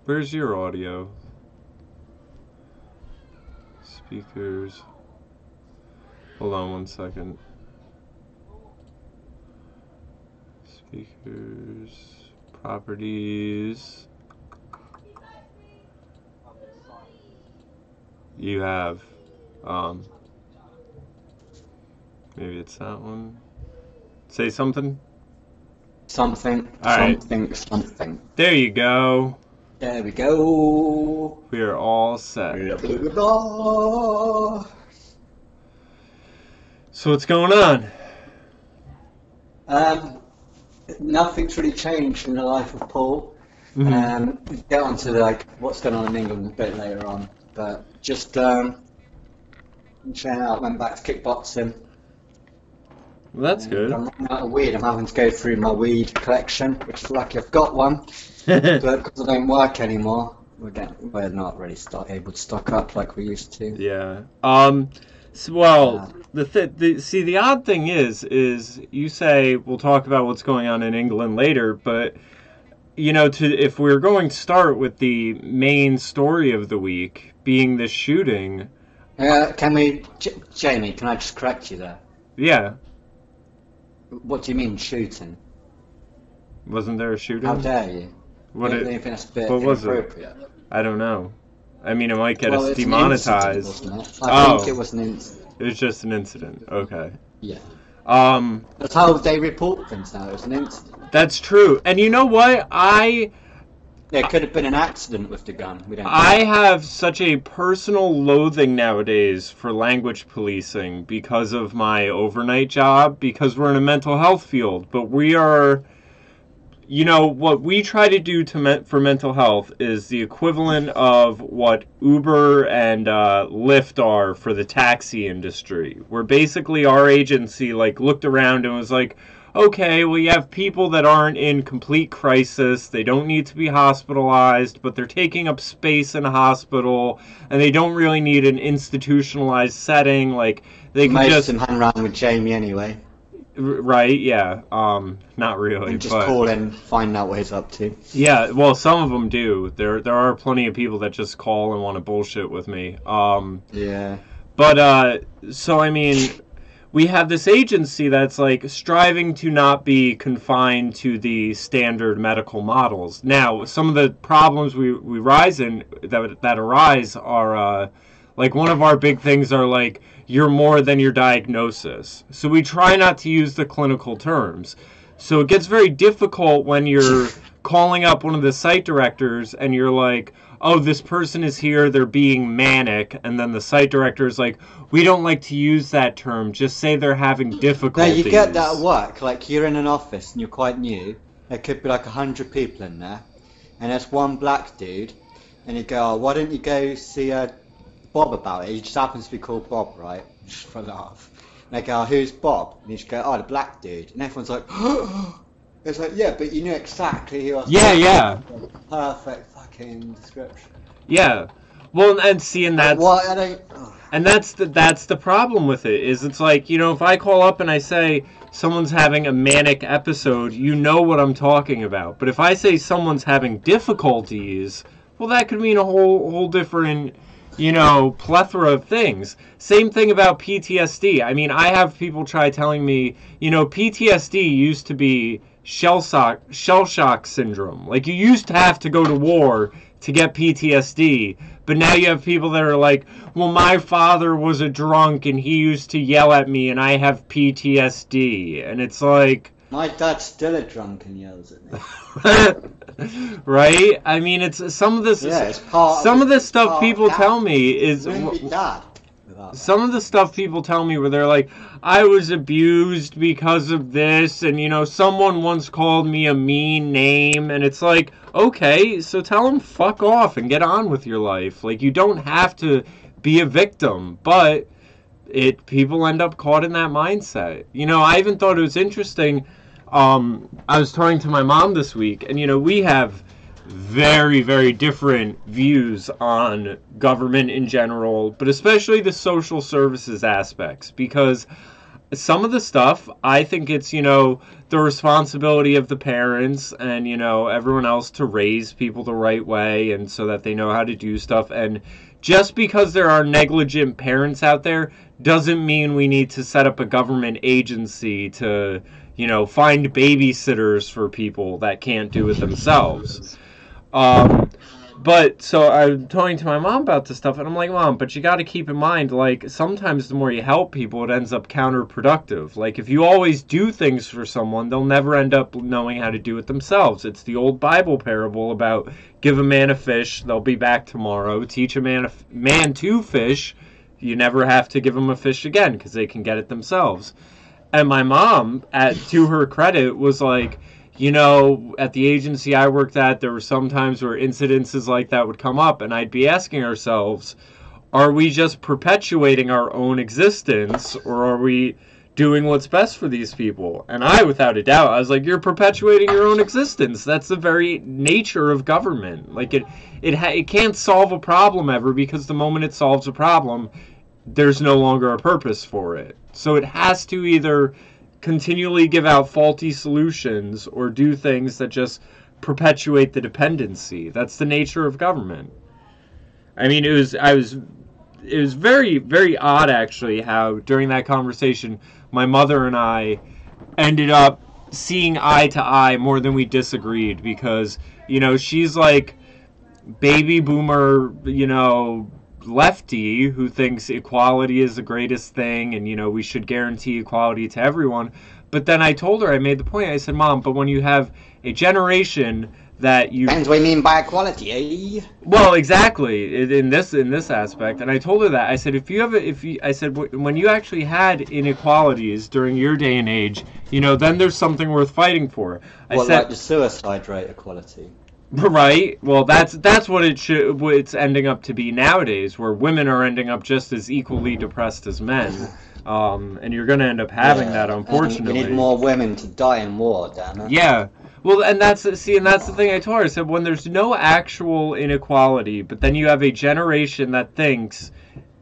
Where's your audio? Speakers. Hold on 1 second. Speakers. Properties. You have. Maybe it's that one. Say something. Something, All right. something. There you go. There we go. We are all set. So what's going on? Nothing's really changed in the life of Paul. Mm-hmm. We'll get on to like what's going on in England a bit later on, but just chilling out. Went back to kickboxing. Well, that's good. I'm running out of weed. I'm having to go through my weed collection, which is lucky I've got one, but because I don't work anymore, we're not really able to stock up like we used to. Yeah. The odd thing is you say we'll talk about what's going on in England later, but if we're going to start with the main story of the week being the shooting. Jamie? Can I just correct you there? Yeah. What do you mean shooting? Wasn't there a shooting? How dare you? What think that's a bit inappropriate? I don't know. I mean, it might get us It's demonetized. An incident, wasn't it? I think it was an incident. It was just an incident. Okay. Yeah. That's how they report things now. It's an incident. That's true. And you know what? There could have been an accident with the gun. We don't know. I have such a personal loathing nowadays for language policing because of my overnight job, because we're in a mental health field. But we are, what we try to do for mental health is the equivalent of what Uber and Lyft are for the taxi industry. Where basically our agency looked around and was like, okay, well, you have people that aren't in complete crisis. They don't need to be hospitalized, but they're taking up space in a hospital, and they don't really need an institutionalized setting. They can Most of them hang around with Jamie anyway. Right? Yeah. Not really. And just call in, find out what he's up to. Yeah. Well, some of them do. There are plenty of people that just call and want to bullshit with me. Yeah. But so I mean, we have this agency that's striving to not be confined to the standard medical models. Now, some of the problems we rise in that arise are one of our big things are you're more than your diagnosis. So we try not to use the clinical terms. So it gets very difficult when you're calling up one of the site directors and you're like, oh, this person is here, they're being manic, and then the site director is like, we don't like to use that term, just say they're having difficulties. No, you get that at work, you're in an office and you're quite new, there could be 100 people in there, and there's one black dude, and you go, oh, why don't you go see Bob about it? He just happens to be called Bob, right? Just for a laugh. And they go, oh, who's Bob? And you just go, oh, the black dude. And everyone's like, it's like, yeah, but you knew exactly who I was. Yeah. Perfect fucking description. Yeah. Well, and see, and that's and that's the problem with it. Is it's if I call up and I say someone's having a manic episode, you know what I'm talking about. But if I say someone's having difficulties, well, that could mean a whole different, plethora of things. Same thing about PTSD. I mean, I have people try telling me, PTSD used to be shell shock syndrome. You used to have to go to war to get PTSD, but now you have people that are like, well, my father was a drunk and he used to yell at me and I have PTSD. And it's like, my dad's still a drunk and yells at me. Right? I mean, it's some of this. Yeah, it's part. Some of the stuff people tell me is. Dad. Some of the stuff people tell me where they're like, I was abused because of this, and someone once called me a mean name, and it's like, okay, so tell them fuck off and get on with your life. You don't have to be a victim, but people end up caught in that mindset. I even thought it was interesting. I was talking to my mom this week, and we have very, very different views on government in general, but especially the social services aspects, because some of the stuff, I think it's, the responsibility of the parents and, everyone else to raise people the right way and so that they know how to do stuff. And just because there are negligent parents out there doesn't mean we need to set up a government agency to, find babysitters for people that can't do it themselves. But so I'm talking to my mom about this stuff, and I'm like, Mom, but you got to keep in mind, like, sometimes the more you help people, it ends up counterproductive. Like, if you always do things for someone, they'll never end up knowing how to do it themselves. It's the old Bible parable about give a man a fish, they'll be back tomorrow. Teach a man to fish, you never have to give them a fish again because they can get it themselves. And my mom, to her credit, was like, at the agency I worked at, there were some times where incidences like that would come up, and I'd be asking ourselves, are we just perpetuating our own existence, or are we doing what's best for these people? And I, without a doubt, I was like, you're perpetuating your own existence. That's the very nature of government. Like, it can't solve a problem ever, because the moment it solves a problem, there's no longer a purpose for it. So it has to either continually give out faulty solutions or do things that just perpetuate the dependency. That's the nature of government. I mean, it was very, very odd, actually, how during that conversation my mother and I ended up seeing eye to eye more than we disagreed, because she's like baby boomer, lefty who thinks equality is the greatest thing and, we should guarantee equality to everyone. But then I told her, I made the point, I said, Mom, but when you have a generation that you... Depends what you mean by equality, eh? Well, exactly, in this aspect. And I told her that. I said, I said, when you actually had inequalities during your day and age, then there's something worth fighting for. Like the suicide rate equality? Right. Well, that's what it's ending up to be nowadays, where women are ending up just as equally depressed as men. And you're going to end up having that, unfortunately. We need more women to die in war, damn it. Yeah. Well, and that's the thing I told her. I said, when there's no actual inequality, but then you have a generation that thinks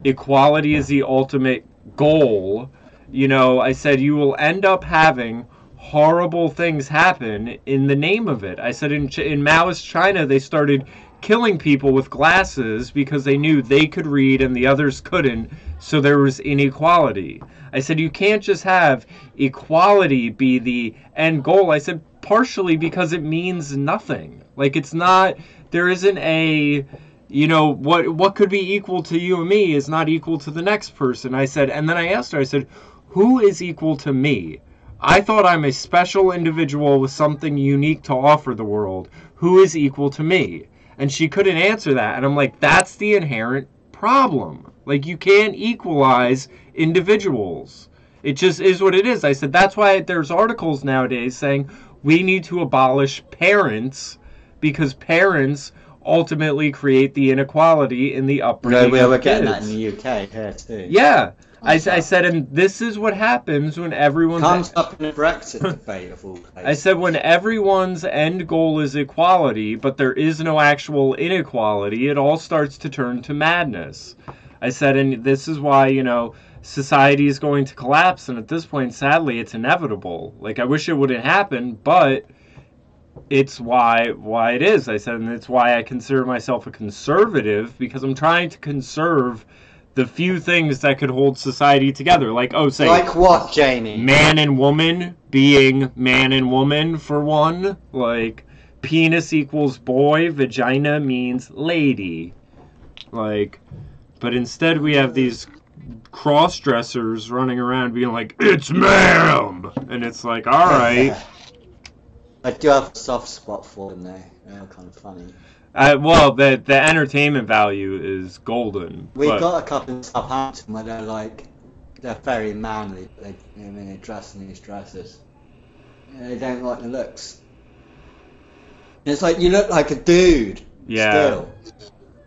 equality is the ultimate goal, I said, you will end up having horrible things happen in the name of it. I said in Maoist China, they started killing people with glasses because they knew they could read and the others couldn't, so there was inequality. I said, you can't just have equality be the end goal. I said, partially because it means nothing. Like, it's not, there isn't a, what could be equal to you and me is not equal to the next person. I said, and then I asked her, I said, who is equal to me? I thought I'm a special individual with something unique to offer the world. Who is equal to me? And she couldn't answer that. And I'm like, that's the inherent problem. Like, you can't equalize individuals. It just is what it is. I said, that's why there's articles nowadays saying we need to abolish parents, because parents ultimately create the inequality in the upbringing of kids. We're getting that in the UK here too. Yeah. I said, and this is what happens when everyone's... Comes up in a Brexit debate of all places. I said, when everyone's end goal is equality, but there is no actual inequality, it all starts to turn to madness. I said, and this is why, society is going to collapse, and at this point, sadly, it's inevitable. Like, I wish it wouldn't happen, but it's why it is. I said, and it's why I consider myself a conservative, because I'm trying to conserve the few things that could hold society together. Like, say... Like what, Jamie? Man and woman being man and woman, for one. Like, penis equals boy, vagina means lady. Like, but instead we have these cross-dressers running around being like, it's ma'am! And it's like, alright. I do have a soft spot for them, though. They're kind of funny. Well, the entertainment value is golden. We've got a couple in Southampton where they're very manly. They dress in these dresses. They don't like the looks. And it's like, you look like a dude. Yeah. Still.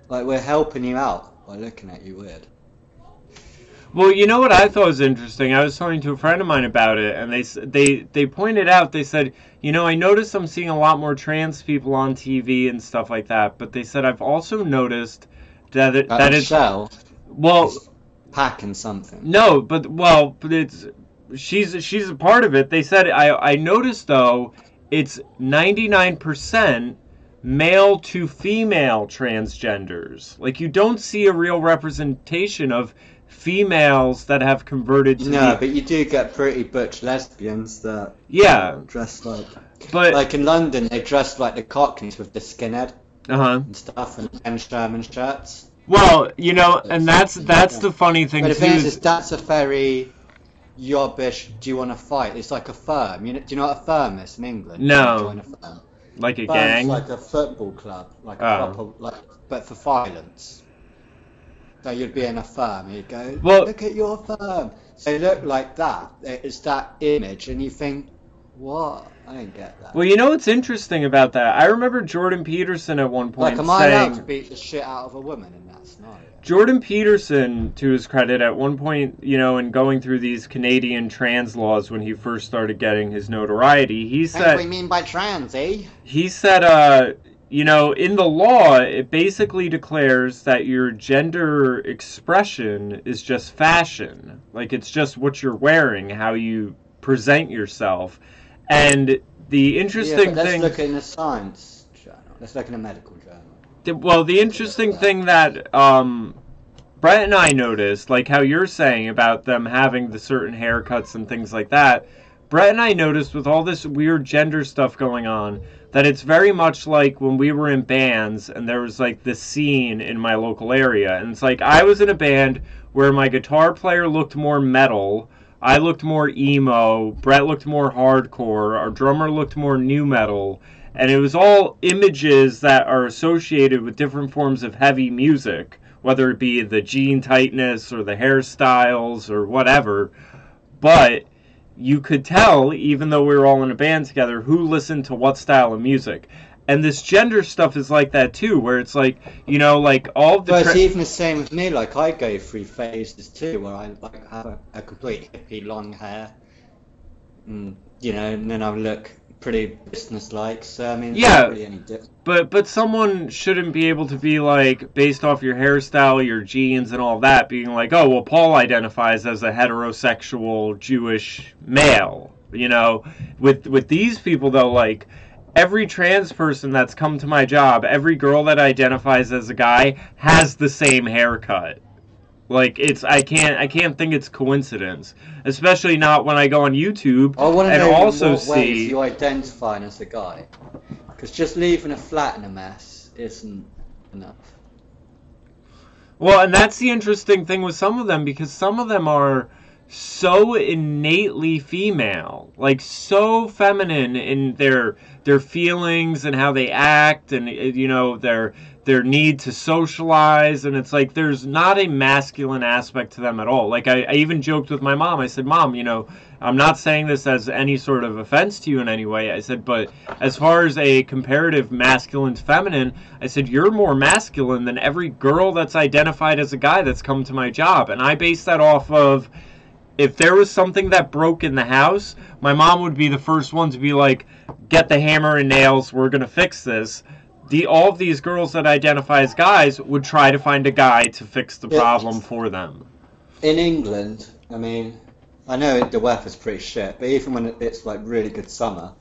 Like, we're helping you out by looking at you weird. Well, you know what I thought was interesting? I was talking to a friend of mine about it, and they pointed out, they said, I noticed I'm seeing a lot more trans people on TV and stuff like that, but they said I've also noticed that it's... Shell? Well... Packing something. No, but it's... she's a part of it. They said, I noticed, though, it's 99% male to female transgenders. Like, you don't see a real representation of females that have converted to but you do get pretty butch lesbians that dress like... But like in London, they dress like the Cockneys with the skinhead and stuff, and Sherman shirts. Well, you know, and that's the funny thing, but the too. thing is, that's a very yobbish, do you want to fight? It's like a firm. Do you know what a firm is in England? No. Join a firm. Like a Firm's gang? like a football club, like a proper, but for violence. So you'd be in a firm, and you'd go, look at your firm. They look like that. It's that image, and you think, what? I didn't get that. Well, you know what's interesting about that? I remember Jordan Peterson at one point am I allowed to beat the shit out of a woman in that scenario? Jordan Peterson, to his credit, at one point, you know, in going through these Canadian trans laws when he first started getting his notoriety, he said... What do we mean by trans, eh? He said, you know, in the law, it basically declares that your gender expression is just fashion. Like, it's just what you're wearing, how you present yourself. And the interesting thing... Let's look in a science journal. Let's look in a medical journal. Well, the interesting thing that Brett and I noticed, like how you're saying about them having the certain haircuts and things like that, Brett and I noticed with all this weird gender stuff going on, that it's very much like when we were in bands and there was like this scene in my local area. And it's like I was in a band where my guitar player looked more metal, I looked more emo, Brett looked more hardcore, our drummer looked more nu metal, and it was all images that are associated with different forms of heavy music, whether it be the jean tightness or the hairstyles or whatever. But you could tell, even though we were all in a band together, who listened to what style of music. And this gender stuff is like that too, where it's like, you know, like all the... But it's even the same with me. Like, I go through phases too, where I like have a complete hippie long hair, and, you know, and then I look pretty business-like. So I mean, it's not really any different. But someone shouldn't be able to be like, based off your hairstyle, your jeans, and all that, being like, oh well, Paul identifies as a heterosexual Jewish male. You know, with these people though, like, every trans person that's come to my job, every girl that identifies as a guy has the same haircut. Like, it's I can't think it's coincidence, especially not when I go on YouTube and also see ways you identifying as a guy, because just leaving a flat in a mess isn't enough. Well, and that's the interesting thing with some of them, because some of them are so innately female, like so feminine in their feelings and how they act, and you know their need to socialize, and it's like there's not a masculine aspect to them at all. Like I even joked with my mom. I said, Mom, you know, I'm not saying this as any sort of offense to you in any way. I said, but as far as a comparative masculine to feminine, I said, you're more masculine than every girl that's identified as a guy that's come to my job. And I base that off of, if there was something that broke in the house, my mom would be the first one to be like, get the hammer and nails, we're going to fix this. All of these girls that identify as guys would try to find a guy to fix the problem for them. In England, I mean, I know the weather's pretty shit, but even when it's like really good summer,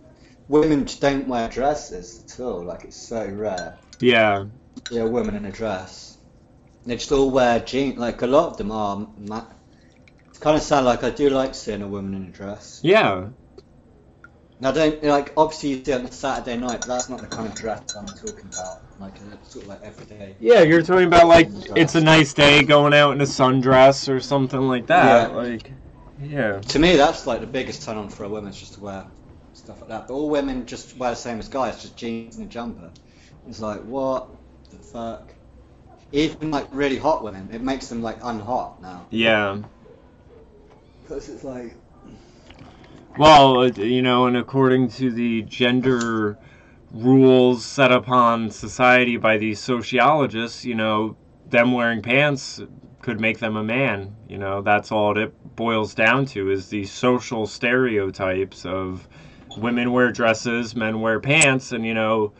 women just don't wear dresses at all. Like, it's so rare. Yeah. Yeah, a woman in a dress. They just all wear jeans. Like, a lot of them are... It's kind of sad. Like, I do like seeing a woman in a dress. Yeah. Now, don't, like, obviously you do it on a Saturday night, but that's not the kind of dress I'm talking about. Like, sort of like every day. Yeah, you're talking about, like, it's a nice day going out in a sundress or something like that. Yeah. Like, yeah. To me, that's, like, the biggest turn on for a woman, is just to wear stuff like that. But all women just wear the same as guys, just jeans and a jumper. It's like, what the fuck? Even, like, really hot women, it makes them, like, unhot now. Yeah. Because it's like... Well, you know, and according to the gender rules set upon society by these sociologists, you know, them wearing pants could make them a man. You know, that's all it boils down to, is these social stereotypes of women wear dresses, men wear pants, and, you know,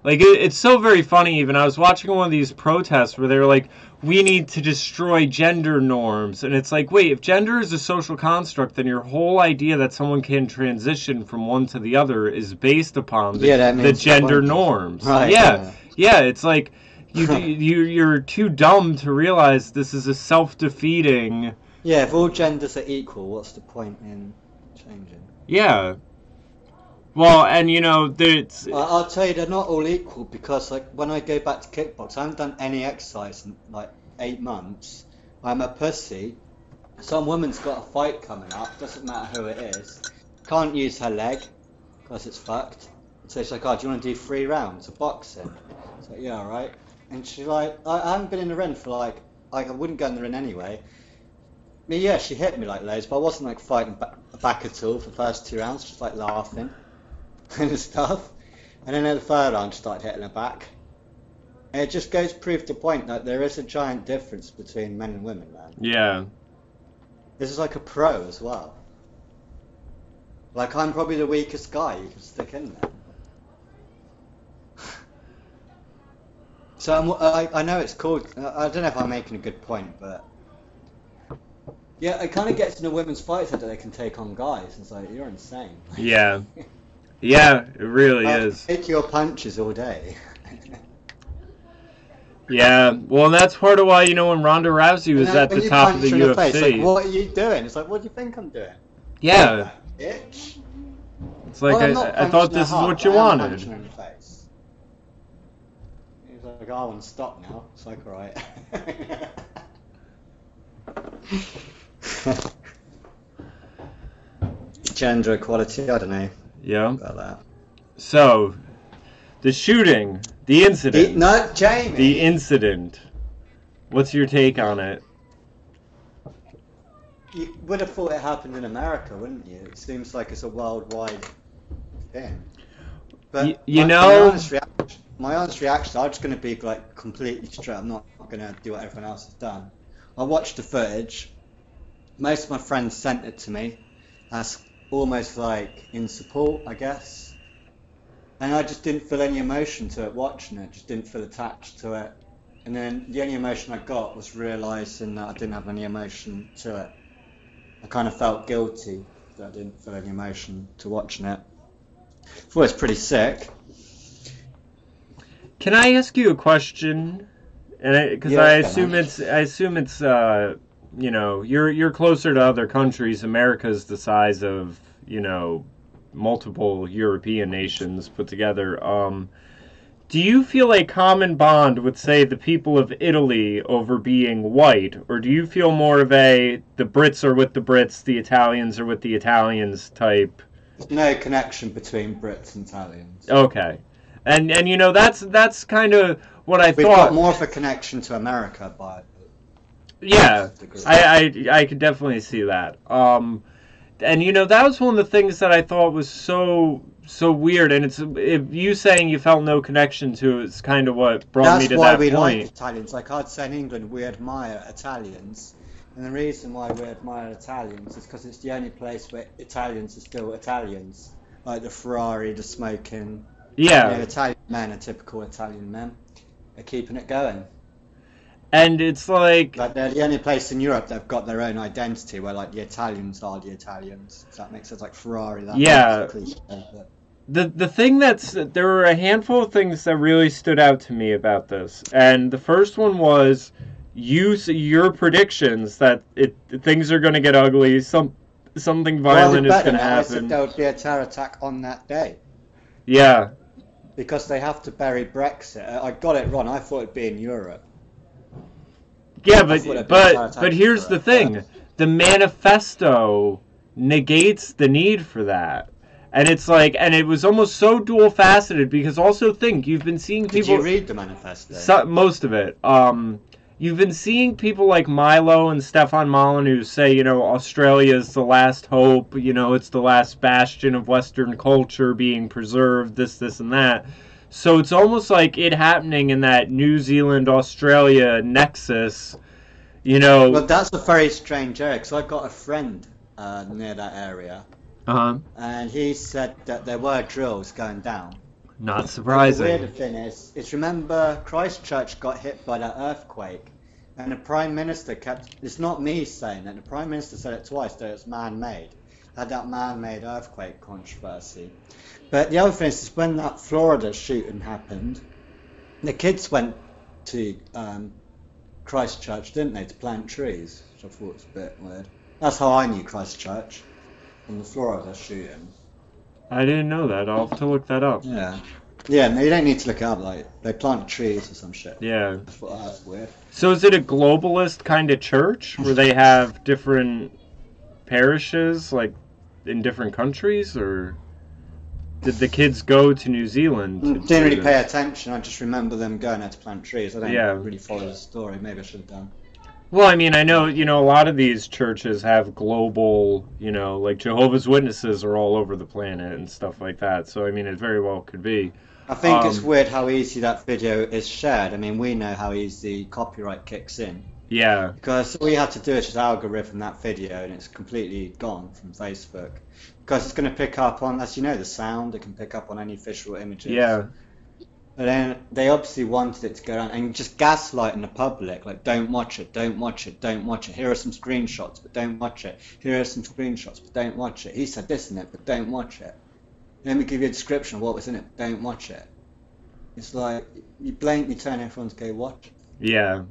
Like, it's so very funny, even. I was watching one of these protests where they were like, we need to destroy gender norms. And it's like, wait, if gender is a social construct, then your whole idea that someone can transition from one to the other is based upon the gender norms. Right, yeah, it's like, you're too dumb to realize this is a self-defeating... Yeah, if all genders are equal, what's the point in changing? Yeah. Well, and I'll tell you, they're not all equal, because like when I go back to kickbox, I haven't done any exercise in like 8 months. I'm a pussy. Some woman's got a fight coming up, doesn't matter who it is. Can't use her leg, because it's fucked. So she's like, oh, do you want to do 3 rounds of boxing? It's like, yeah, alright. And she's like, I haven't been in the ring for like I wouldn't go in the ring anyway. I mean, yeah, she hit me like loads, but I wasn't like fighting back at all for the first 2 rounds, just like laughing and stuff. And then at the 3rd round, I started hitting her back. And it just goes to prove the point that there is a giant difference between men and women, man. Yeah. This is like a pro as well. Like, I'm probably the weakest guy you can stick in there. So I know it's called, I don't know if I'm making a good point, but yeah, it kind of gets in the women's fights that they can take on guys. It's like, you're insane. Yeah. Yeah, it really is. Take your punches all day. Yeah, well, and that's part of why, when Ronda Rousey was at the top of the UFC. Face, like, what are you doing? It's like, what do you think I'm doing? Yeah. Bitch. It's like, I thought this is what you wanted. He's like, I want to stop now. It's like, alright. Gender equality, I don't know. Yeah. About that. So, the shooting, the incident. No, Jamie. The incident. What's your take on it? You would have thought it happened in America, wouldn't you? It seems like it's a worldwide thing. But my honest reaction, I'm just going to be like completely straight. I'm not going to do what everyone else has done. I watched the footage. Most of my friends sent it to me. That's almost like in support, I guess. And I just didn't feel any emotion to it watching it. Just didn't feel attached to it. And then the only emotion I got was realising that I didn't have any emotion to it. I kind of felt guilty that I didn't feel any emotion to watching it. I thought it was pretty sick. Can I ask you a question? And because I assume it's you're closer to other countries. America's the size of multiple European nations put together. Do you feel a common bond with, say, the people of Italy over being white, or do you feel more of the Brits are with the Brits, the Italians are with the Italians type? There's no connection between Brits and Italians. Okay. And that's kind of what I thought. We've got more of a connection to America, but yeah, I could definitely see that. And that was one of the things that I thought was so weird. And if you saying you felt no connection to it, it's kind of what brought me to that point. That's why we like Italians. Like I'd say in England, we admire Italians. And the reason why we admire Italians is because it's the only place where Italians are still Italians. Like the Ferrari, the smoking. Yeah. Italian men are typical Italian men. They're keeping it going. And it's like they're the only place in Europe that've got their own identity, where like the Italians are the Italians. Does that make sense? Like Ferrari. Yeah. The thing there were a handful of things that really stood out to me about this, and the first one was your predictions that things are going to get ugly. Something violent is going to happen. I said there would be a terror attack on that day. Yeah. Because they have to bury Brexit. I got it wrong. I thought it'd be in Europe. Yeah, but here's the thing. The manifesto negates the need for that. And it's like, and it was almost so dual-faceted, because also you've been seeing people... Did you read the manifesto? Most of it. You've been seeing people like Milo and Stefan Molyneux say, Australia is the last hope, it's the last bastion of Western culture being preserved, this, and that. So it's almost like it happening in that New Zealand-Australia nexus, Well, that's a very strange area, because I've got a friend near that area. Uh-huh. And he said that there were drills going down. Not surprising. The weird thing is remember Christchurch got hit by that earthquake, and the Prime Minister it's not me saying that, the Prime Minister said it twice, that it's man-made. Had that man-made earthquake controversy. But the other thing is when that Florida shooting happened, the kids went to Christchurch, didn't they, to plant trees, which I thought was a bit weird. That's how I knew Christchurch, from the Florida shooting. I didn't know that. I'll have to look that up. Yeah. Yeah, no, you don't need to look it up. Like, they plant trees or some shit. Yeah. I thought that was weird. So is it a globalist kind of church where they have different parishes, like, in different countries, or did the kids go to New Zealand? Didn't really pay attention. I just remember them going there to plant trees. I don't really follow the story. Maybe I should have done. Well, I mean, I know, a lot of these churches have global, like Jehovah's Witnesses are all over the planet and stuff like that. So, I mean, it very well could be. I think it's weird how easy that video is shared. I mean, we know how easy copyright kicks in. Yeah. Because all you have to do is just algorithm that video and it's completely gone from Facebook. Because it's going to pick up on, as you know, the sound. It can pick up on any visual images. Yeah. But then they obviously wanted it to go around and just gaslighting the public, like, don't watch it, don't watch it, don't watch it. Here are some screenshots, but don't watch it. Here are some screenshots, but don't watch it. He said this in it, but don't watch it. Let me give you a description of what was in it, but don't watch it. It's like, you blatantly turn everyone to go watch it. Yeah.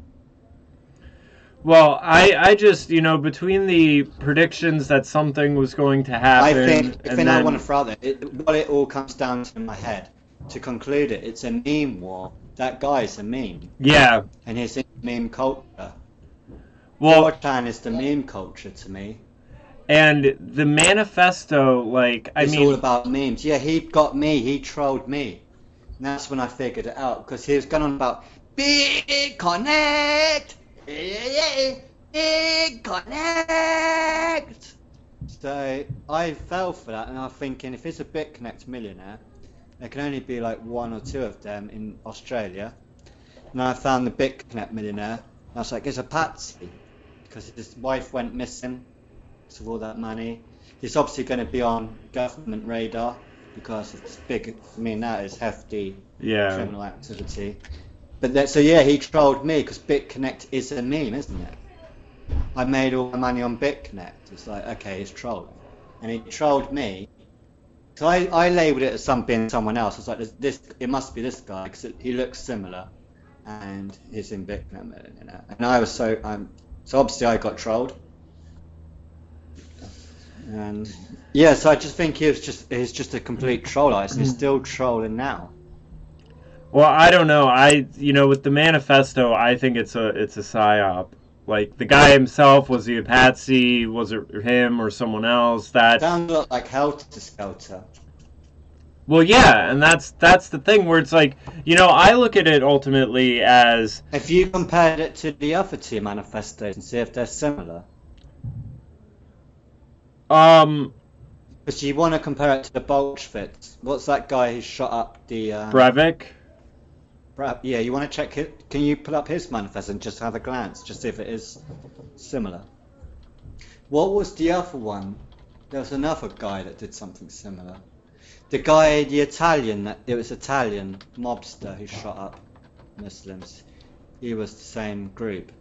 Well, I just, between the predictions that something was going to happen... I think I want to throw out there, what it all comes down to in my head. To conclude it, it's a meme war. That guy's a meme. Yeah. And he's in meme culture. Well, 4chan is the meme culture to me. And the manifesto, it's all about memes. Yeah, he got me. He trolled me. And that's when I figured it out. Because he was going on about Big Connect! Big Connect! So I fell for that and I was thinking, if it's a BitConnect millionaire, there can only be like one or two of them in Australia. And I found the BitConnect millionaire. And I was like, it's a patsy. Because his wife went missing because of all that money. He's obviously going to be on government radar because it's big. I mean, that is hefty criminal activity. But so yeah, he trolled me because BitConnect is a meme, isn't it? I made all my money on BitConnect. It's like, okay, he's trolled. And he trolled me. So I labelled it as someone else. I was like, it must be this guy because he looks similar, and he's in BitConnect, And I was so obviously I got trolled, and yeah, so I just think he's just a complete troll artist. He's still trolling now. Well, I don't know. With the manifesto, I think it's a psyop. Like, the guy himself, was he a patsy? Was it him or someone else? That sounds a lot like Helter Skelter. Well, yeah, and that's the thing where it's like, I look at it ultimately as... If you compared it to the other two manifestos and see if they're similar. But you want to compare it to the Bolsheviks. What's that guy who shot up the... Breivik? Yeah, you want to check it. Can you pull up his manifesto and just have a glance, just see if it is similar? What was the other one? There was another guy that did something similar. The guy, it was Italian mobster who shot up Muslims. He was the same group.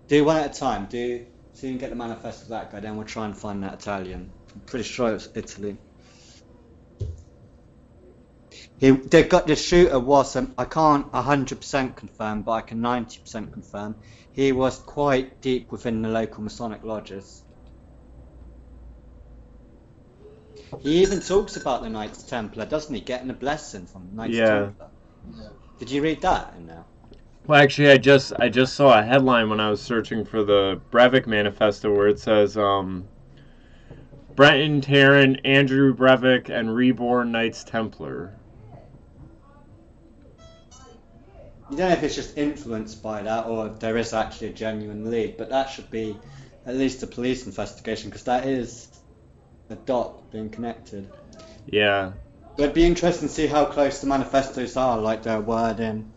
Do one at a time. So you can get the manifesto of that guy, then we'll try and find that Italian. I'm pretty sure it was Italy. The shooter was, I can't 100% confirm, but I can 90% confirm, he was quite deep within the local Masonic lodges. He even talks about the Knights Templar, doesn't he? Getting a blessing from the Knights Templar. Did you read that in there? Well, actually, I just saw a headline when I was searching for the Breivik manifesto where it says, Brenton Tarrant, Andrew Breivik, and Reborn Knights Templar. You don't know if it's just influenced by that or if there is actually a genuine lead, but that should be at least a police investigation because that is a dot being connected. Yeah. But it'd be interesting to see how close the manifestos are, like their wording,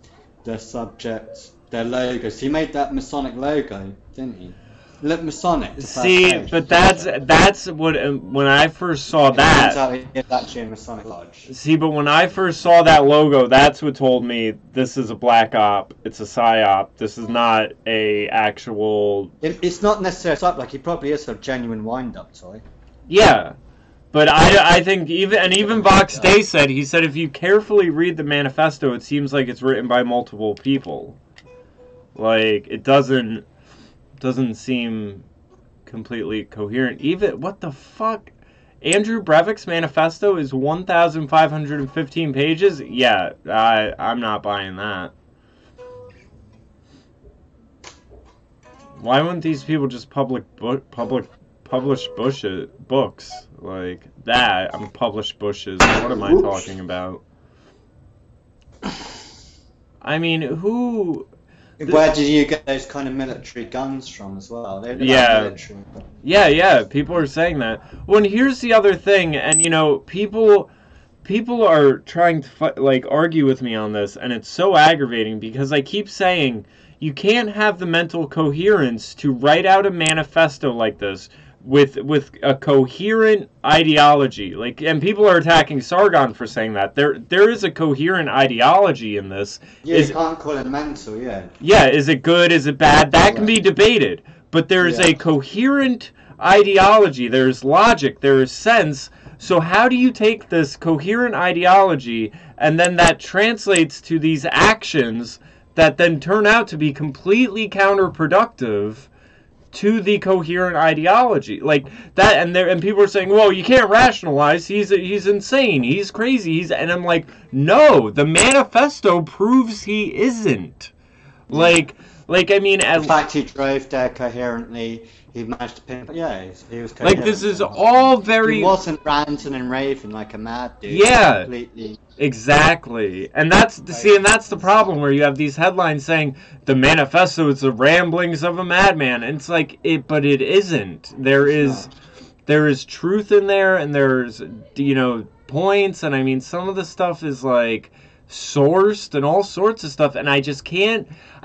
their subjects, their logos. He made that Masonic logo, didn't he? Look Masonic. See, but that's what when I first saw that. It's actually a Masonic lodge. See, but when I first saw that logo, that's what told me this is a black op. It's a psyop. This is not a actual. It's not necessarily a psyop. Like, he probably is a genuine wind-up toy. Yeah. But I think even Vox Day said, he said if you carefully read the manifesto, it seems like it's written by multiple people. Like, it doesn't seem completely coherent. Even, what the fuck? Andrew Breivik's manifesto is 1,515 pages? Yeah, I'm not buying that. Why wouldn't these people just publish books like that? I'm published bushes. What am I talking about? I mean, who? Where did you get those kind of military guns from as well? Yeah, yeah. People are saying that. Well, and here's the other thing, and you know, people are trying to argue with me on this, and it's so aggravating because I keep saying you can't have the mental coherence to write out a manifesto like this with a coherent ideology. Like, and people are attacking Sargon for saying that. There is a coherent ideology in this. Yeah, you can't call it mental, yeah. Yeah, is it good, is it bad? That can be debated. But there is a coherent ideology. There's logic, there is sense. So how do you take this coherent ideology and then that translates to these actions that then turn out to be completely counterproductive to the coherent ideology? Like that, and people are saying, well, you can't rationalize, he's insane, he's crazy, and I'm like, no, the manifesto proves he isn't. Like I mean, the fact he drove there coherently, he managed to pinpoint. Yeah, he was coherent. Like, this is all very. He wasn't ranting and raving like a mad dude. Yeah, completely. Exactly, and that's the problem where you have these headlines saying the manifesto is the ramblings of a madman, and it's like but it isn't. There is truth in there, and there's points, and I mean some of the stuff is like sourced and all sorts of stuff, and I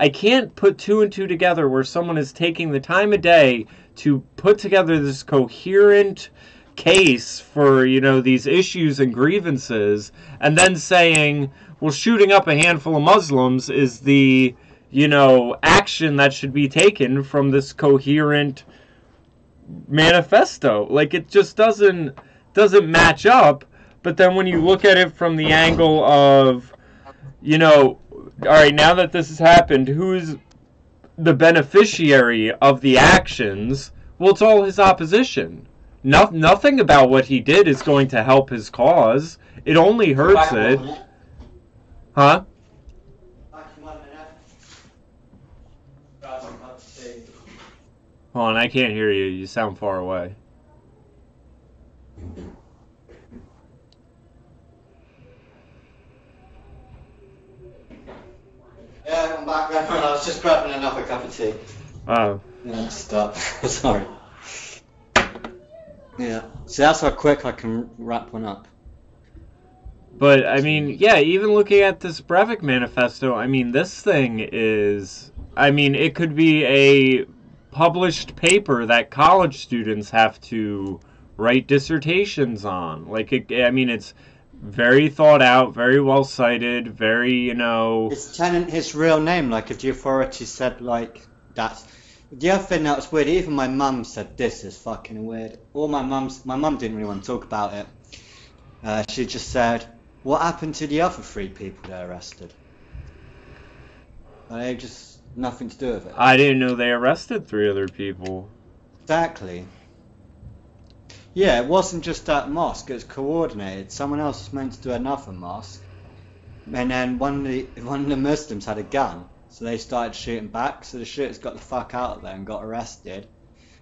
can't put two and two together where someone is taking the time of day to put together this coherent case for these issues and grievances, and then saying, well, shooting up a handful of Muslims is the action that should be taken from this coherent manifesto. Like, it just doesn't match up. But then when you look at it from the angle of all right, now that this has happened, who's the beneficiary of the actions? Well, it's all his opposition. Nothing about what he did is going to help his cause. It only hurts it. Huh? Hold on, I can't hear you. You sound far away. Yeah, I'm back. I was just grabbing another cup of tea. Oh. Yeah, stop. Sorry. Yeah. So that's how quick I can wrap one up. But, I mean, yeah, even looking at this Breivik manifesto, I mean, this thing is... I mean, it could be a published paper that college students have to write dissertations on. Like, it's very thought out, very well cited, very, It's telling his real name, like, if the authorities said, like, that's... The other thing that was weird, even my mum said, this is fucking weird. My mum didn't really want to talk about it. She just said, what happened to the other 3 people they arrested? They just, nothing to do with it. I didn't know they arrested 3 other people. Exactly. Yeah, it wasn't just that mosque, it was coordinated. Someone else was meant to do another mosque. And then one of the Muslims had a gun. So they started shooting back, so the shooters got the fuck out of there and got arrested.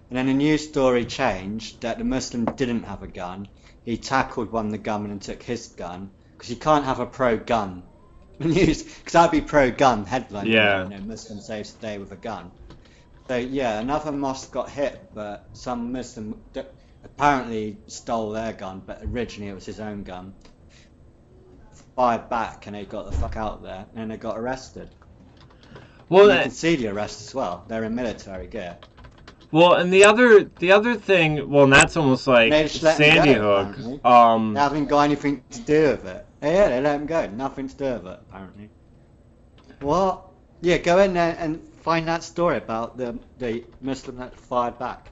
And then the news story changed that the Muslim didn't have a gun. He tackled one of the gunmen and took his gun. Because you can't have a pro-gun news, because that'd be pro-gun headline. Yeah. Muslim saves the day with a gun. So yeah, another mosque got hit, but some Muslim apparently stole their gun, but originally it was his own gun. Fired back and they got the fuck out of there, and then they got arrested. Well, you can see the arrests as well. They're in military gear. Well, and the other thing, well, and that's almost like Sandy Hook. They haven't got anything to do with it. Yeah, they let him go. Nothing to do with it, apparently. What? Yeah, go in there and find that story about the Muslim that fired back.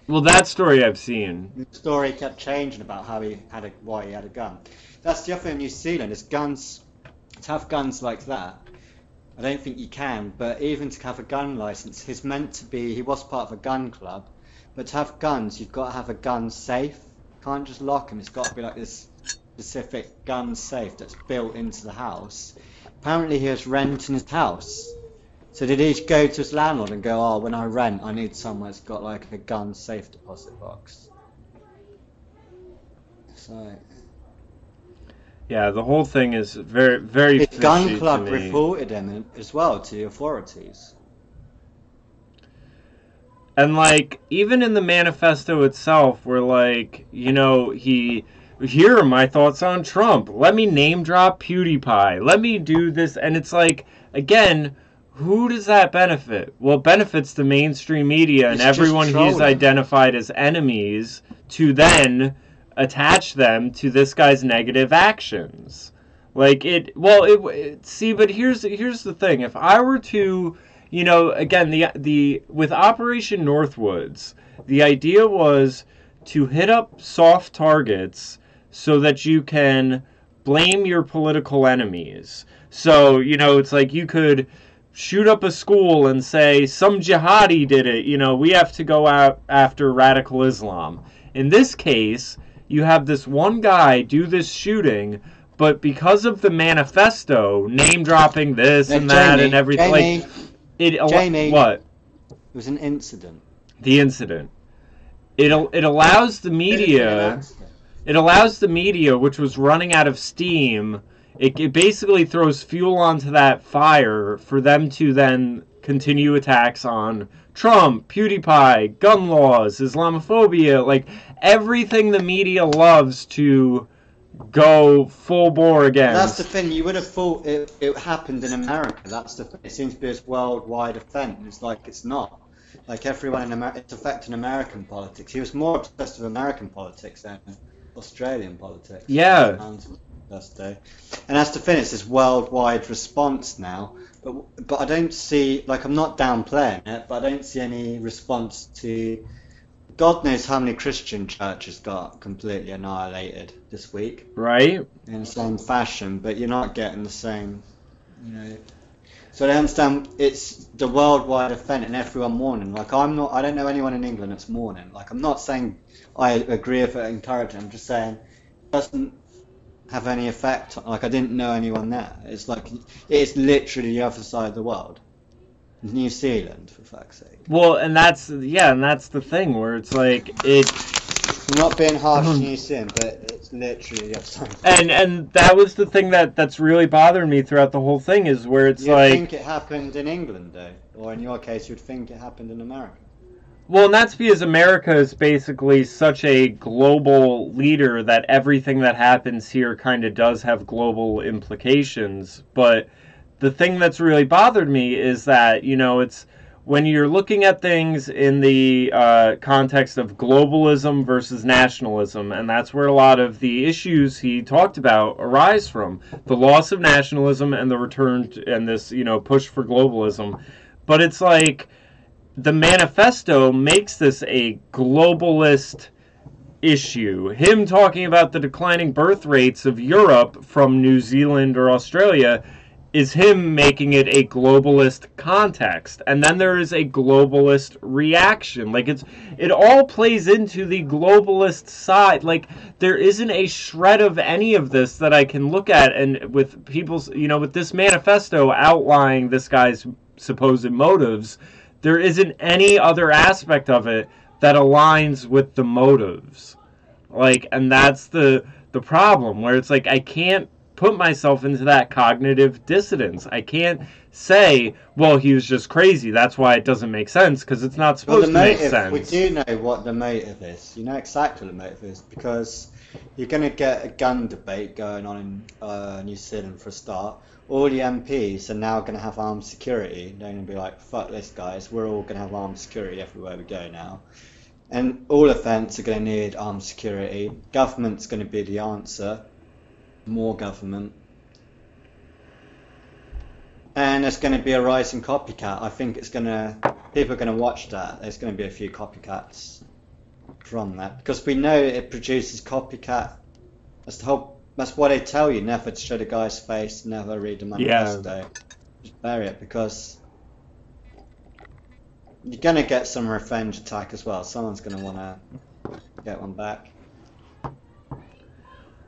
Well, that story I've seen. The story kept changing about how why he had a gun. That's the other thing in New Zealand, is guns. To have guns like that, I don't think you can, but even to have a gun license, he was part of a gun club, but to have guns, you've got to have a gun safe. You can't just lock them, it's got to be like this specific gun safe that's built into the house. Apparently he was renting his house. So did he go to his landlord and go, oh, when I rent, I need somewhere that's got like a gun safe deposit box? So... Yeah, the whole thing is very, very fishy. His gun club reported him as well to the authorities. And, like, even in the manifesto itself, where, like, you know, here are my thoughts on Trump. Let me name drop PewDiePie. Let me do this. And it's like, again, who does that benefit? Well, it benefits the mainstream media and everyone he's identified as enemies to then attach them to this guy's negative actions. Like see, but here's the thing. If I were to, you know, again, the with Operation Northwoods, the idea was to hit up soft targets so that you can blame your political enemies. So, you know, it's like you could shoot up a school and say some jihadi did it, you know, we have to go out after radical Islam. In this case, you have this one guy do this shooting, but because of the manifesto, name dropping this and that and everything, Jamie, what? It was an incident. The incident. It allows the media. It allows the media, which was running out of steam. It basically throws fuel onto that fire for them to then continue attacks on Trump, PewDiePie, gun laws, Islamophobia, like everything the media loves to go full bore against. That's the thing, you would have thought it happened in America. That's the thing. It seems to be this worldwide event. It's like it's not. Like everyone in America, it's affecting American politics. He was more obsessed with American politics than Australian politics. Yeah. And that's the thing, it's this worldwide response now. But I don't see, like, I'm not downplaying it, but I don't see any response to... God knows how many Christian churches got completely annihilated this week. Right. In the same fashion, but you're not getting the same, you know... So I understand it's the worldwide event and everyone mourning. Like, I don't know anyone in England that's mourning. Like, I'm not saying I agree with it, encourage it, I'm just saying it doesn't have any effect. Like, I didn't know anyone there. It's like, it's literally the other side of the world. New Zealand, for fuck's sake. Well, and that's the thing where it's like I'm not being harsh to New Zealand, but it's literally the other side. And that was the thing that's really bothered me throughout the whole thing is where it's like... You think it happened in England, though? Or in your case, you'd think it happened in America? Well, and that's because America is basically such a global leader that everything that happens here kind of does have global implications. But the thing that's really bothered me is that, you know, it's when you're looking at things in the context of globalism versus nationalism, and that's where a lot of the issues he talked about arise from. The loss of nationalism and the return and this, you know, push for globalism. But it's like... The manifesto makes this a globalist issue. Him talking about the declining birth rates of Europe from New Zealand or Australia is him making it a globalist context. And then there is a globalist reaction. Like, it all plays into the globalist side. Like, there isn't a shred of any of this that I can look at and with people's, you know, with this manifesto outlining this guy's supposed motives, there isn't any other aspect of it that aligns with the motives. Like, and that's the problem, where it's like, I can't put myself into that cognitive dissonance. I can't say, well, he was just crazy, that's why it doesn't make sense, because it's not supposed to make sense. We do know what the motive is. You know exactly what the motive is, because You're going to get a gun debate going on in New Zealand for a start. All the MPs are now going to have armed security. They're going to be like, fuck this, guys. We're all going to have armed security everywhere we go now. And all events are going to need armed security. Government's going to be the answer. More government. And there's going to be a rising copycat. I think it's going to... People are going to watch that. There's going to be a few copycats from that. Because we know it produces copycat. That's the whole... That's why they tell you never to show the guy's face, never read the manifesto. Yeah. Just bury it, because... You're going to get some revenge attack as well. Someone's going to want to get one back.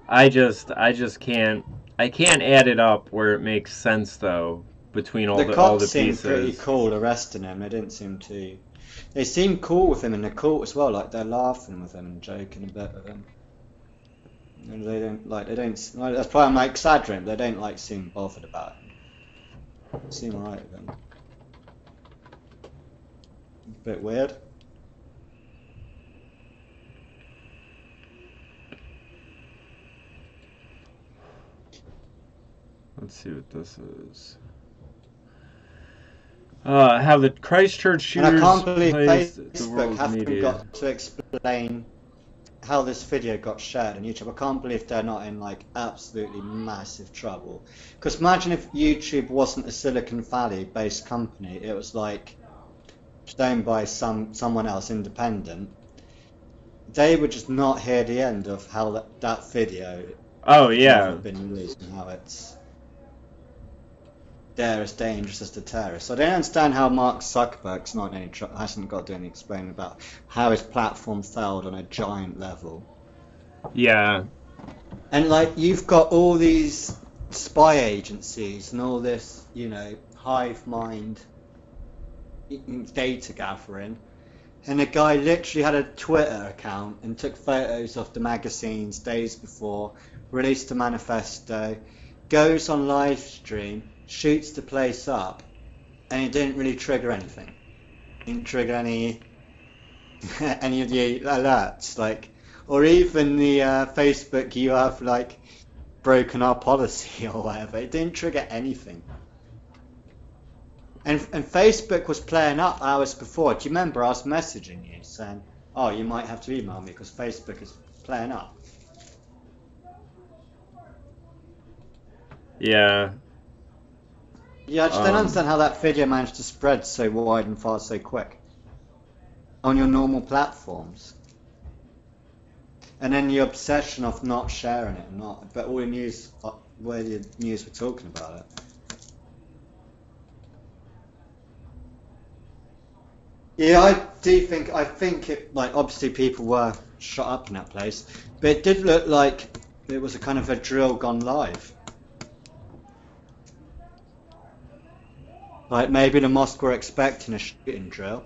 I just can't... I can't add it up where it makes sense, though, between all the pieces. The cops seemed pretty cool arresting him. They didn't seem to... They seemed cool with him in the court as well, like they're laughing with him and joking a bit with him. And they don't, like, that's probably I'm like exaggerating, but they don't like seem bothered about it. They seem alright with him. A bit weird. Let's see what this is. How the Christchurch shooters... And I can't believe Facebook haven't got to explain how this video got shared on YouTube. I can't believe they're not in like absolutely massive trouble. Because imagine if YouTube wasn't a Silicon Valley based company, it was like owned by someone else independent. They would just not hear the end of how that video has been released and how it's they're as dangerous as the terrorists. So I don't understand how Mark Zuckerberg's not in any hasn't got to do any explaining about how his platform failed on a giant level. Yeah. And like you've got all these spy agencies and all this, you know, hive mind data gathering, and the guy literally had a Twitter account and took photos of the magazines days before, released a manifesto, goes on live stream, shoots the place up, and it didn't really trigger anything. It didn't trigger any of the alerts, like, or even the Facebook, you have like broken our policy or whatever. It didn't trigger anything. And Facebook was playing up hours before. Do you remember I was messaging you saying, oh, you might have to email me because Facebook is playing up? Yeah. Yeah, I just don't understand how that video managed to spread so wide and fast so quick on your normal platforms. And then the obsession of not sharing it, but all the news, where the news were talking about it. Yeah, I think it, like, obviously people were shot up in that place, but it did look like it was a kind of a drill gone live. Like maybe the mosque were expecting a shooting drill.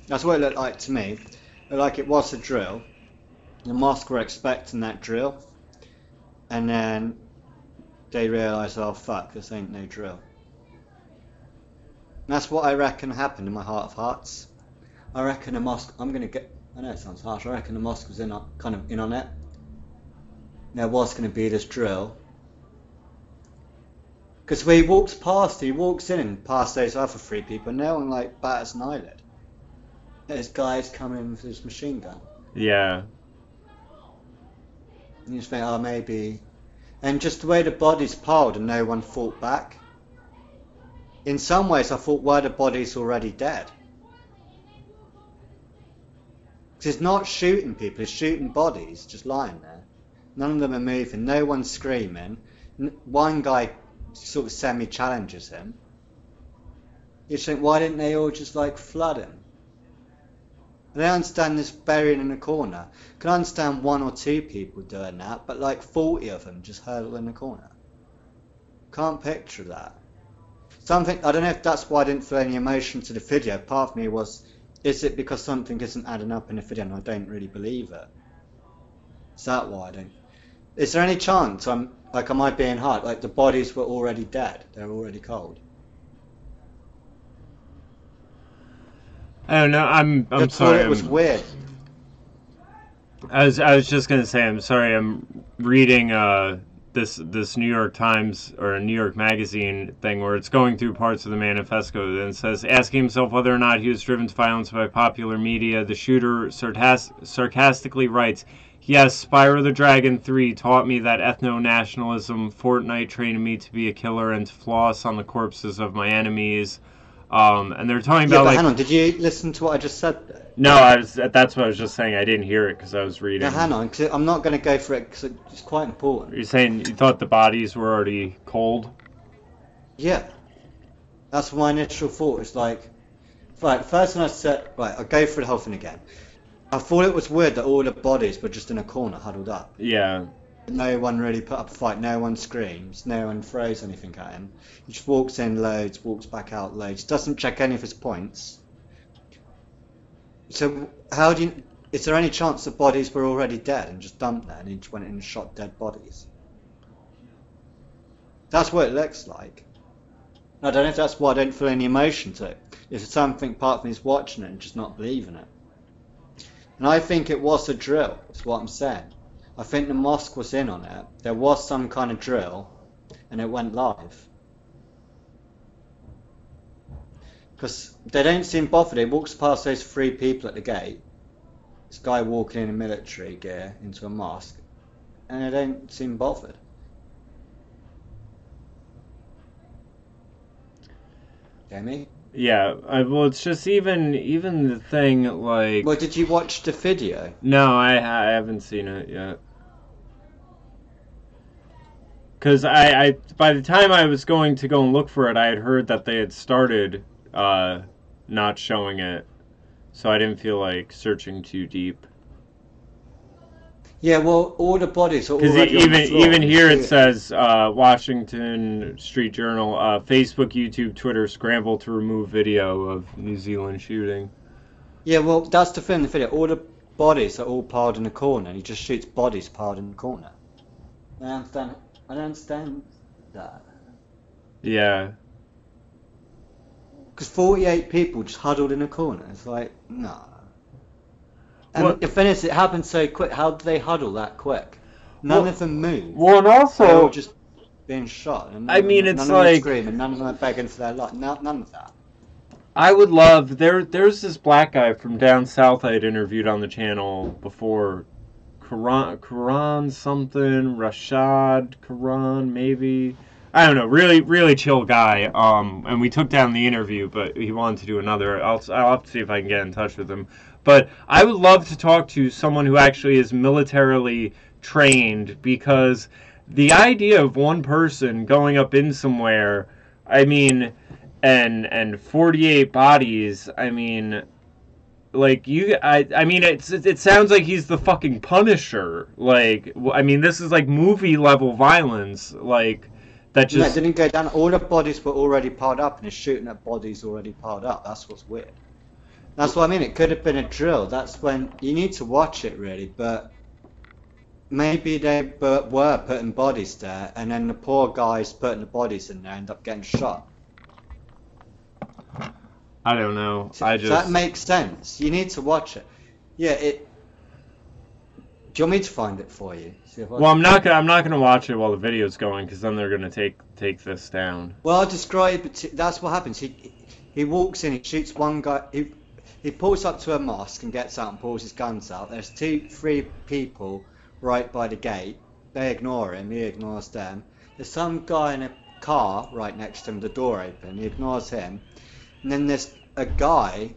That's what it looked like to me. It looked like it was a drill. The mosque were expecting that drill, and then they realised, oh fuck, this ain't no drill. And that's what I reckon happened in my heart of hearts. I reckon the mosque, I know it sounds harsh, I reckon the mosque was kind of in on it. There was going to be this drill. Because he walks in and past those other three people, and no one like bats an eyelid. There's guys coming in with his machine gun. Yeah. And you just think, oh, maybe. And just the way the bodies piled and no one fought back. In some ways, I thought, why are the bodies already dead? Because it's not shooting people, it's shooting bodies just lying there. None of them are moving, no one's screaming. One guy sort of semi-challenges him. You think, why didn't they all just like flood him? I don't understand this burying in a corner. I can understand one or two people doing that, but like 40 of them just hurled in the corner. Can't picture that. Something, I don't know if that's why I didn't feel any emotion to the video. Part of me was, is it because something isn't adding up in the video and I don't really believe it? Is that why I don't? Is there any chance am I being hard? Like the bodies were already dead, they're already cold. I don't know. I'm sorry. It was weird. I was just gonna say, I'm sorry, I'm reading this New York Times or a New York Magazine thing where it's going through parts of the manifesto and it says, asking himself whether or not he was driven to violence by popular media, the shooter sarcastically writes, "Yes, Spyro the Dragon 3 taught me that ethno-nationalism. Fortnite trained me to be a killer and to floss on the corpses of my enemies." And they're talking about, but like, hang on, did you listen to what I just said there? no, that's what I was just saying. I didn't hear it because I was reading. Now hang on, because I'm not going to go for it because it's quite important. You're saying you thought the bodies were already cold? Yeah. That's my initial thought. It's like, right, first when I said, right, I'll go through the whole thing again. I thought it was weird that all the bodies were just in a corner, huddled up. Yeah. No one really put up a fight, no one screams, no one throws anything at him. He just walks in loads, walks back out loads, doesn't check any of his points. So how do you... Is there any chance the bodies were already dead and just dumped there and he just went in and shot dead bodies? That's what it looks like. I don't know if that's why I don't feel any emotion to it. If it's something part of me is watching it and just not believing it. And I think it was a drill, is what I'm saying. I think the mosque was in on it. There was some kind of drill and it went live. Because they don't seem bothered. He walks past those 3 people at the gate. This guy walking in military gear into a mosque. And they don't seem bothered. Jamie? Yeah, well, it's just even the thing, like... Well, did you watch the video? No, I haven't seen it yet. Because I by the time I was going to go and look for it, I had heard that they had started not showing it. So I didn't feel like searching too deep. Yeah, well, all the bodies are already on the floor. Even here it says Washington Street Journal, Facebook, YouTube, Twitter scramble to remove video of New Zealand shooting. Yeah, well, that's the thing in the video. All the bodies are all piled in a corner, and he just shoots bodies piled in the corner. I don't understand that. Yeah. Because 48 people just huddled in a corner. It's like, nah. And the thing is, it happened so quick. How did they huddle that quick? None of them moved. Well, and also... They were just being shot. And I mean, it's none like... of them screaming, none of them are begging for their life. None of that. I would love... There's this black guy from down south I had interviewed on the channel before. Karan something, Rashad Karan maybe. I don't know, really chill guy. And we took down the interview, but he wanted to do another. I'll have to see if I can get in touch with him. But I would love to talk to someone who actually is militarily trained, because the idea of one person going up in somewhere, I mean, and 48 bodies, I mean. Like, I mean, it sounds like he's the fucking Punisher. Like, I mean, this is like movie level violence. Like, that just... No, it didn't go down. All the bodies were already piled up, and he's shooting at bodies already piled up. That's what's weird. That's what I mean. It could have been a drill. That's when you need to watch it, really. But maybe they were putting bodies there, and then the poor guys putting the bodies in there end up getting shot. I don't know. That makes sense. You need to watch it. Yeah, Do you want me to find it for you? Well, I'm not gonna watch it while the video's going, because then they're gonna take this down. Well, I'll describe it. That's what happens. He walks in. He shoots one guy. He pulls up to a mosque and gets out and pulls his guns out. There's 2-3 people right by the gate. They ignore him. He ignores them. There's some guy in a car right next to him. The door open. He ignores him. And then there's a guy,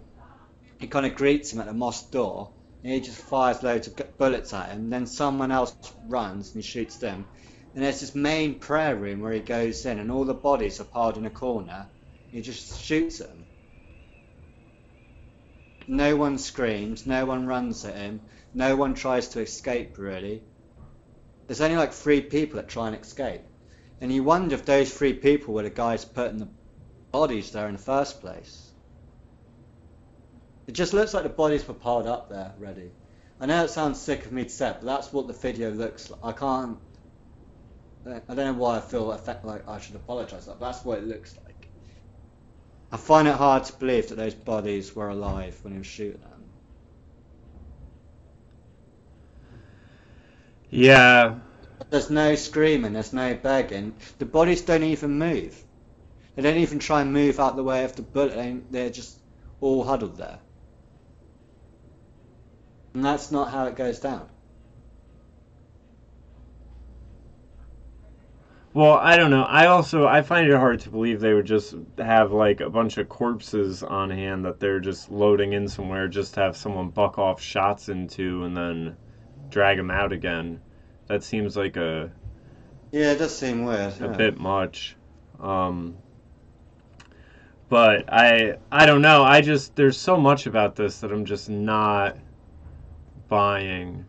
he kind of greets him at the mosque door, and he just fires loads of bullets at him. Then someone else runs and he shoots them. And there's this main prayer room where he goes in, and all the bodies are piled in a corner. He just shoots them. No one screams, no one runs at him, no one tries to escape, really. There's only like 3 people that try and escape. And you wonder if those 3 people were the guys putting the bodies there in the first place. It just looks like the bodies were piled up there, ready. I know it sounds sick of me to say, but that's what the video looks like. I don't know why I feel like I should apologise, but that's what it looks like. I find it hard to believe that those bodies were alive when he was shooting them. Yeah. There's no screaming, there's no begging. The bodies don't even move. They don't even try and move out the way of the bullet. They're just all huddled there. And that's not how it goes down. Well, I don't know. I find it hard to believe they would just have like a bunch of corpses on hand that they're just loading in somewhere just to have someone buck off shots into and then drag them out again. That seems like yeah, it does seem weird. A bit much. But I don't know. There's so much about this that I'm just not buying.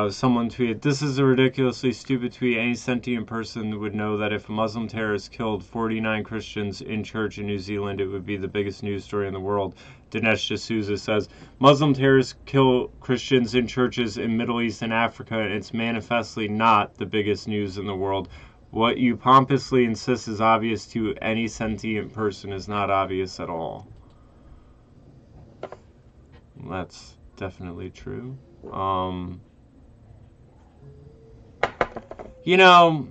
Someone tweeted, "This is a ridiculously stupid tweet. Any sentient person would know that if a Muslim terrorist killed 49 Christians in church in New Zealand, it would be the biggest news story in the world." Dinesh D'Souza says, "Muslim terrorists kill Christians in churches in Middle East and Africa, and it's manifestly not the biggest news in the world. What you pompously insist is obvious to any sentient person is not obvious at all." That's definitely true. You know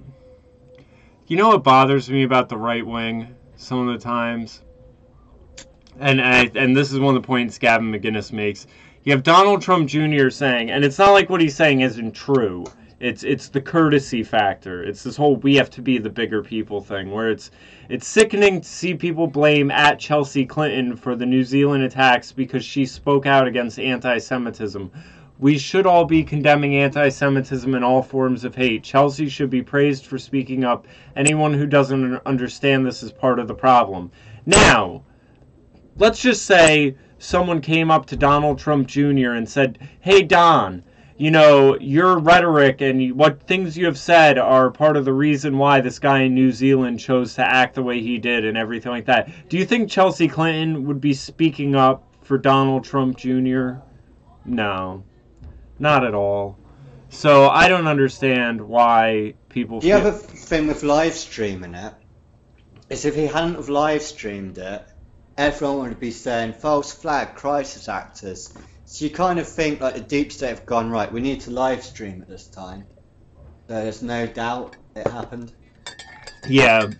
what bothers me about the right wing some of the times? And this is one of the points Gavin McGinnis makes. You have Donald Trump Jr. saying, and it's not like what he's saying isn't true. It's the courtesy factor. It's this whole we have to be the bigger people thing, where it's sickening to see people blame at Chelsea Clinton for the New Zealand attacks because she spoke out against anti-Semitism. We should all be condemning anti-Semitism and all forms of hate. Chelsea should be praised for speaking up. Anyone who doesn't understand this is part of the problem. Now, let's just say someone came up to Donald Trump Jr. and said, "Hey, Don, your rhetoric and what things you have said are part of the reason why this guy in New Zealand chose to act the way he did and everything like that." Do you think Chelsea Clinton would be speaking up for Donald Trump Jr.? No. Not at all. So I don't understand why people The other thing with live streaming it is if he hadn't have live streamed it, everyone would be saying false flag, crisis actors. So you kind of think like the deep state have gone, right, we need to live stream it this time. So there's no doubt it happened. Yeah.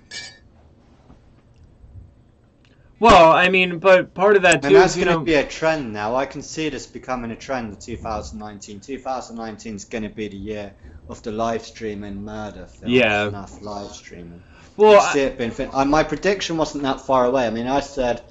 Well, I mean, but part of that too is, going to be a trend now. I can see this becoming a trend in 2019. 2019 is going to be the year of the live streaming murder film. Yeah. Enough live streaming. Well, my prediction wasn't that far away. I mean, I said